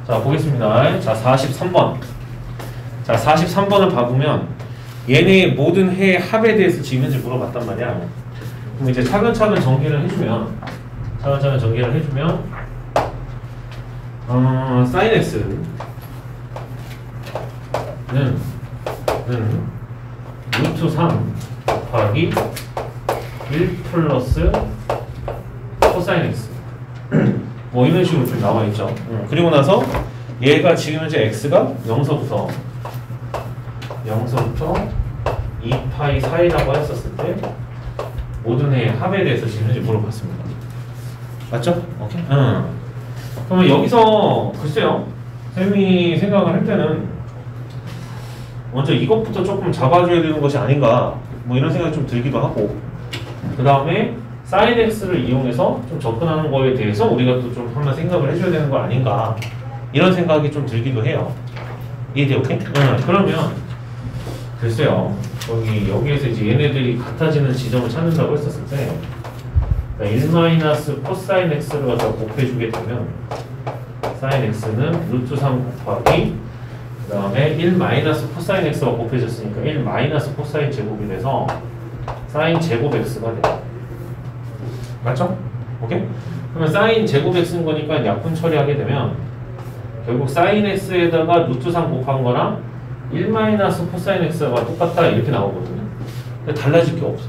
자, 보겠습니다. 자, 43번. 자, 43번을 봐보면 얘네 모든 해의 합에 대해서 지금 현재 물어봤단 말이야. 그럼 이제 차근차근 전개를 해주면 sin x는 루트 3 곱하기 1 플러스 코사인 x 뭐 이런 식으로 좀 나와 있죠. 그리고 나서 얘가 지금 현재 x가 0서부터 2파이 사이라고 했었을 때 모든 해의 합에 대해서 지금 현재 물어봤습니다. 맞죠? 오케이. 그러면 여기서 글쎄요, 쌤이 생각을 할 때는 먼저 이것부터 조금 잡아줘야 되는 것이 아닌가 뭐 이런 생각이 좀 들기도 하고, 그 다음에 sin x를 이용해서 좀 접근하는 거에 대해서 우리가 또 좀 한번 생각을 해줘야 되는 거 아닌가 이런 생각이 좀 들기도 해요. 이해돼? 오케이? 그러면 글쎄요, 여기에서 이제 얘네들이 같아지는 지점을 찾는다고 했었을 때 1 마이너스 코사인 x를 갖다 곱해주게 되면 sin x는 루트 3 곱하기 그 다음에 1 마이너스 코사인 x가 곱해졌으니까 1 마이너스 코사인 제곱이 돼서 sin 제곱 x가 돼요. 맞죠? 오케이? 그러면 sin 제곱 x인 거니까 약분 처리하게 되면 결국 sin x에다가 루트 3 곱한 거랑 1 마이너스 코사인 x가 똑같다 이렇게 나오거든요. 근데 달라질 게 없어.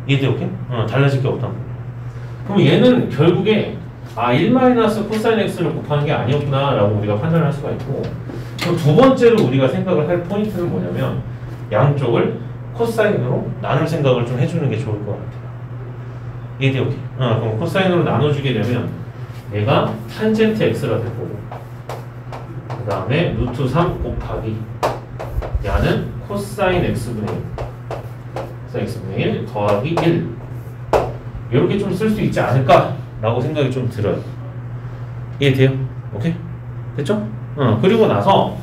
이해돼? 오케이? 달라질 게 없다. 그럼 얘는 결국에 1 마이너스 코사인 x를 곱하는 게 아니었구나 라고 우리가 판단을 할 수가 있고, 그럼 두 번째로 우리가 생각을 할 포인트는 뭐냐면 양쪽을 코사인으로 나눌 생각을 좀 해주는 게 좋을 것 같아요. 이해돼? 오케이? 그럼 코사인으로 나눠주게 되면 얘가 탄젠트 x가 될 거고, 그 다음에 루트 3 곱하기 얘는 코사인 x분의 1 더하기 1 이렇게 좀 쓸 수 있지 않을까 라고 생각이 좀 들어요. 이해돼요? 오케이? 됐죠? 그리고 나서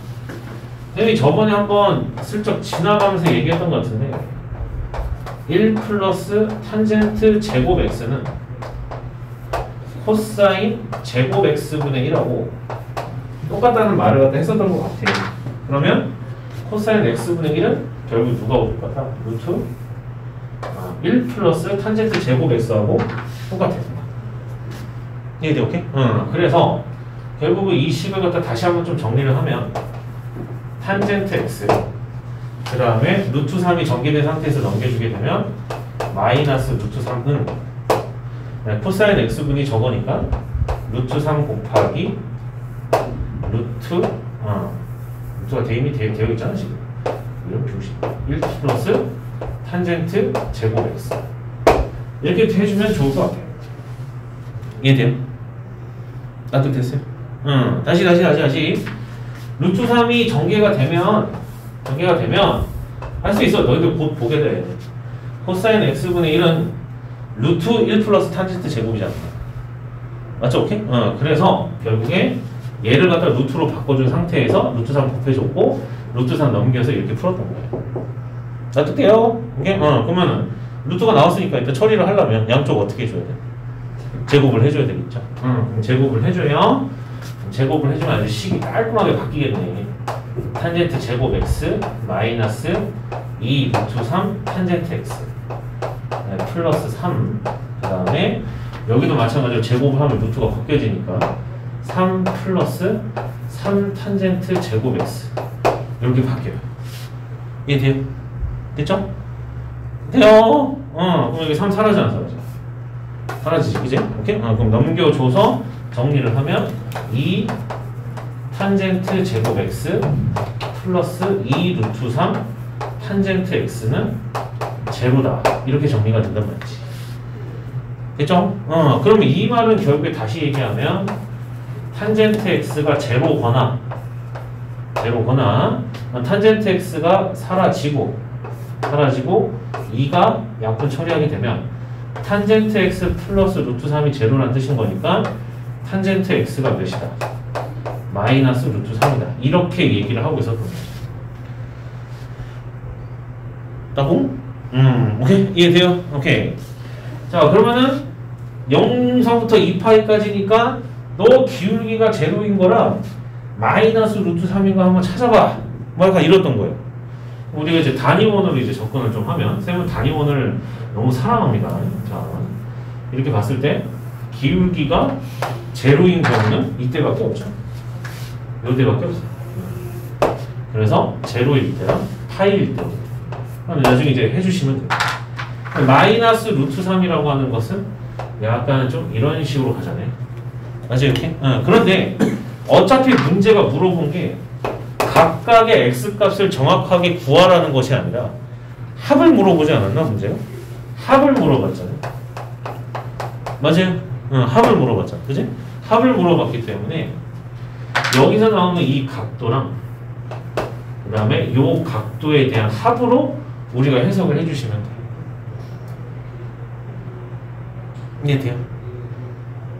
선생님이 저번에 한번 슬쩍 지나가면서 얘기했던 것 같은데 1 플러스 탄젠트 제곱 x는 코사인 제곱 x분의 1하고 똑같다는 말을 갖다 했었던 것 같아요. 그러면 코사인 x분의 1은 결국 누가 올 것 같아? 루트 1 플러스 탄젠트 제곱 x하고 똑같아요. 이해돼? 오케이? 그래서 결국은 이 식을 갖다 다시 한번 좀 정리를 하면 탄젠트 x 그 다음에 루트 3이 전개된 상태에서 넘겨주게 되면 마이너스 루트 3은 코사인 x분이 저거니까 루트 3 곱하기 루트가 이미 되어 있잖아 지금. 이런 표시 1 플러스 탄젠트 제곱 x 이렇게 해주면 좋을 것 같아요. 이해돼요? 납득됐어요? 다시 루트 3이 전개가 되면 할 수 있어. 너희들 곧 보게 돼. 코사인 x분의 1은 루트 1 플러스 탄젠트 제곱이잖아. 맞죠? 오케이? 그래서 결국에 얘를 갖다 루트로 바꿔준 상태에서 루트 3 곱해줬고 루트 3 넘겨서 이렇게 풀었던 거예요. 납득돼요? 오케이? 그러면은 루트가 나왔으니까 일단 처리를 하려면 양쪽 어떻게 해줘야 돼? 제곱을 해줘야 되겠죠? 제곱을 해줘요. 제곱을 해주면 아주 식이 깔끔하게 바뀌겠네. 탄젠트 제곱 x 마이너스 2 루트 3 탄젠트 x 플러스 3 그 다음에 여기도 마찬가지로 제곱을 하면 루트가 바뀌어지니까 3 플러스 3 탄젠트 제곱 x 이렇게 바뀌어요. 이해돼요? 됐죠? 돼요? 그럼 여기 3 사라지지? 그지? 오케이? 그럼 넘겨줘서 정리를 하면 2 탄젠트 제곱 x 플러스 2 루트 3 탄젠트 x는 제로다. 이렇게 정리가 된단 말이지. 됐죠? 그러면 이 말은 결국에 다시 얘기하면 탄젠트 x가 제로거나 탄젠트 x가 사라지고 2가 약분 처리하게 되면 탄젠트 x 플러스 루트 3이 제로라는 뜻인 거니까 탄젠트 x가 몇이다? 마이너스 루트 3이다. 이렇게 얘기를 하고 있었던 거죠. 따봉? 오케이? 이해돼요? 오케이. 자, 그러면은 0서부터 2파이까지니까 너 기울기가 제로인 거라 마이너스 루트 3인가 한번 찾아봐. 뭐 약간 이랬던 거예요. 우리가 이제 단위원으로 이제 접근을 좀 하면, 쌤은 단위원을 너무 사랑합니다. 자, 이렇게 봤을 때 기울기가 제로인 경우는 이때밖에 없죠. 요때밖에 없어요. 그래서 제로일 때랑 파이일 때. 나중에 이제 해주시면 돼요. 마이너스 루트 3이라고 하는 것은 약간 좀 이런 식으로 가잖아요. 맞아요, 이렇게? 그런데 어차피 문제가 물어본 게 각각의 x값을 정확하게 구하라는 것이 아니라 합을 물어보지 않았나, 문제가? 합을 물어봤잖아요. 맞아요? 합을 물어봤잖아. 그지? 합을 물어봤기 때문에 여기서 나오는 이 각도랑 그 다음에 요 각도에 대한 합으로 우리가 해석을 해주시면 돼요. 이해돼요?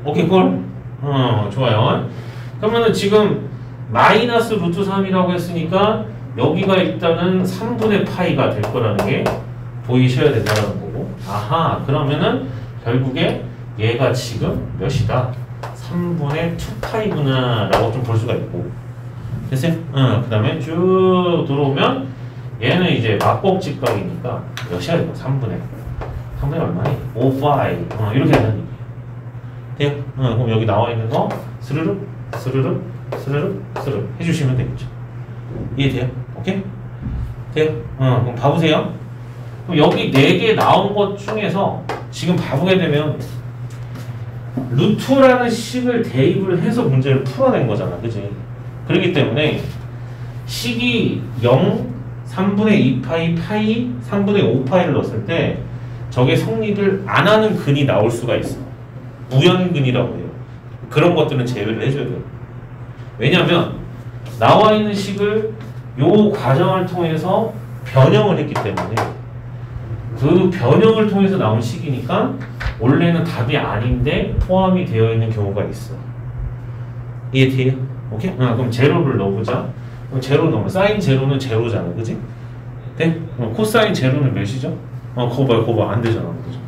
오케이, 콜? 좋아요. 그러면은 지금 마이너스 루트 3이라고 했으니까 여기가 일단은 3분의 파이가 될 거라는 게 보이셔야 된다는 거고. 아하, 그러면은 결국에 얘가 지금 몇이다? 3분의 2파이구나 라고 좀 볼 수가 있고. 됐어요? 그 다음에 쭉 들어오면 얘는 이제 막곡직각이니까 몇이야 이거? 3분의 얼마니? 5파이. 이렇게 되는 얘기예요. 돼요? 그럼 여기 나와 있는 거 스르륵 스르륵 스르륵 스르륵 해주시면 되겠죠. 이해돼요? 오케이? 돼요? 그럼 봐보세요. 그럼 여기 4개 나온 것 중에서 지금 봐보게 되면 루트라는 식을 대입을 해서 문제를 풀어낸 거잖아. 그치? 그렇기 때문에 식이 0, 3분의 2파이, 파이, 3분의 5파이를 넣었을 때 저게 성립을 안 하는 근이 나올 수가 있어. 우연근이라고 해요. 그런 것들은 제외를 해줘야 돼요. 왜냐하면 나와 있는 식을 요 과정을 통해서 변형을 했기 때문에 그 변형을 통해서 나온 식이니까 원래는 답이 아닌데 포함이 되어 있는 경우가 있어. 이해돼요? 오케이? 그럼 제로를 넣어보자. 그럼 제로 넣으면 사인 제로는 제로잖아, 그지? 네? 코사인 제로는 몇이죠? 거거 봐, 안 되잖아, 그죠?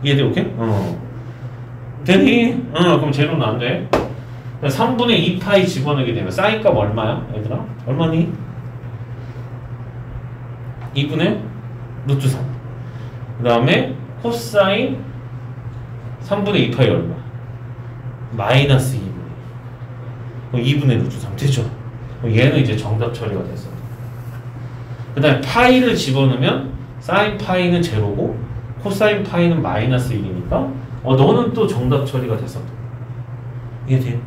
이해돼? 오케이? 되니? 그럼 제로는 안 돼. 3분의 2파이 집어넣게 되면 사인 값 얼마야? 얘들아? 얼마니? 2분의 루트 3. 그 다음에 코사인 3분의 2파이 얼마? 마이너스 2분의 2분의 루트 3 되죠? 얘는 이제 정답 처리가 됐어. 그 다음에 파이를 집어넣으면 사인 파이는 제로고 코사인 파이는 마이너스 1이니까 너는 또 정답 처리가 됐어. 이해돼요?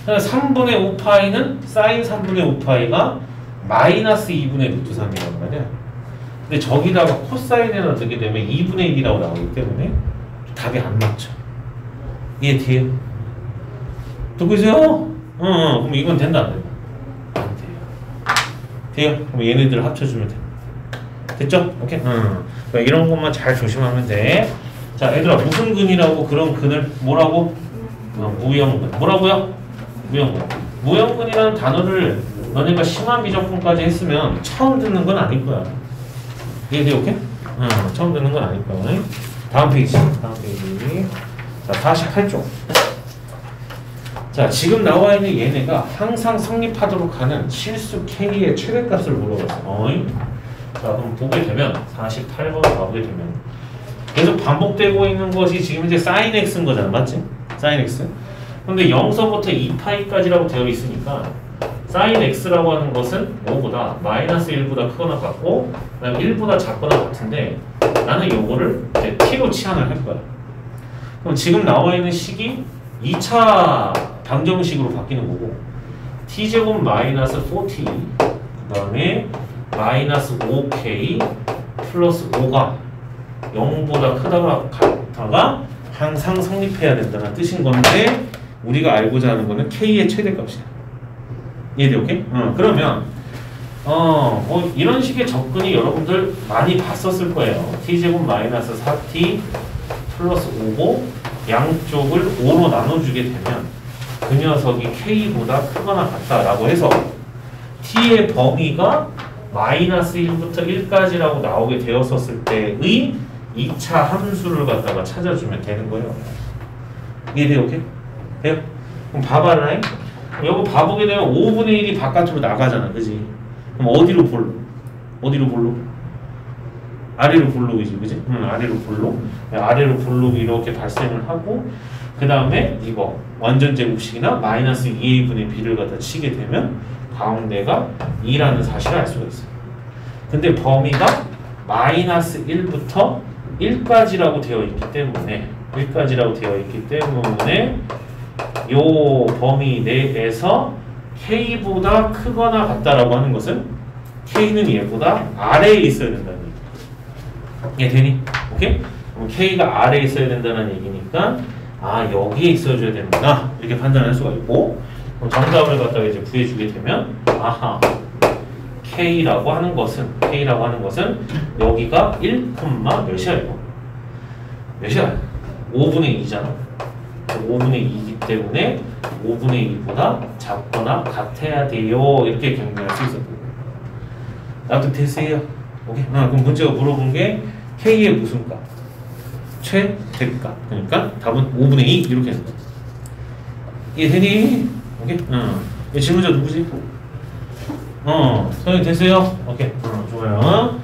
3분의 5파이는 사인 3분의 5파이가 마이너스 2분의 루트 3이란 말이야. 근데 저기다가 코사인에 넣게 되면 2분의 1이라고 나오기 때문에 답이 안 맞죠. 이해돼요? 듣고 계세요? 그럼 이건 된다 안 된다? 안 돼요. 돼요? 그럼 얘네들을 합쳐주면 돼. 됐죠? 오케이? 그러니까 이런 것만 잘 조심하면 돼. 자, 얘들아, 무슨 근이라고 그런 근을 뭐라고? 무형근. 뭐라고요? 무형근. 무형근이라는 단어를 너네가 심한 미적분까지 했으면 처음 듣는 건 아닐 거야. 이해돼? 오케이? 처음 듣는 건 아닐 거야. 다음 페이지. 자, 48쪽. 자, 지금 나와 있는 얘네가 항상 성립하도록 하는 실수 K의 최대값을 물어봤어. 자, 그럼 보게 되면 48번 가보게 되면 계속 반복되고 있는 것이 지금 이제 sin x인 거잖아, 맞지? sin x. 근데 0서부터 2파이까지라고 되어 있으니까 sin x라고 하는 것은 5보다 마이너스 1보다 크거나 같고 그다음 1보다 작거나 같은데 나는 요거를 이제 t로 치환을 할 거야. 그럼 지금 나와 있는 식이 2차 방정식으로 바뀌는 거고 t제곱 마이너스 4t 그 다음에 마이너스 5k 플러스 5가 0보다 크다가 같다가 항상 성립해야 된다는 뜻인 건데 우리가 알고자 하는 거는 k의 최대값이야. 이해돼? 오케이? 그러면 뭐 이런 식의 접근이 여러분들 많이 봤었을 거예요. t제곱 마이너스 4t 플러스 5고 양쪽을 5로 나눠주게 되면 그 녀석이 k보다 크거나 같다라고 해서 t의 범위가 마이너스 1부터 1까지라고 나오게 되었었을 때의 2차 함수를 갖다가 찾아주면 되는 거예요. 이해돼요? 오케이? 돼요? 그럼 봐봐라. 이거 봐보게 되면 5분의 1이 바깥으로 나가잖아. 그지? 그럼 어디로 볼로? 어디로 볼로? 아래로 볼록이지. 그지? 아래로 볼록. 아래로 볼록이 이렇게 발생을 하고 그 다음에 이거 완전 제곱식이나 마이너스 2a분의 b를 갖다 치게 되면 가운데가 2라는 사실을 알 수가 있어요. 근데 범위가 마이너스 1부터 1까지라고 되어 있기 때문에 요 범위 내에서 K보다 크거나 같다라고 하는 것은 K는 얘보다 아래에 있어야 된다는 얘기. 되니? 오케이? 그럼 K가 아래에 있어야 된다는 얘기니까 아 여기에 있어줘야 되는구나 이렇게 판단할 수가 있고 그럼 정답을 갖다가 이제 구해주게 되면 아하 K라고 하는 것은 여기가 1, 몇이야 이거? 몇이야? 5분의 2잖아. 5분의 2이기 때문에 5분의 2보다 작거나 같아야 돼요. 이렇게 경계할 수 있었고 납득됐어요? 오케이? 그럼 문제가 물어본 게 K의 무슨 값? 최대값. 그러니까 답은 5분의 2 이렇게 하는 거야. 이해되니? 오케이? 이 질문자 누구지? 선생님 됐어요? 오케이. 좋아요.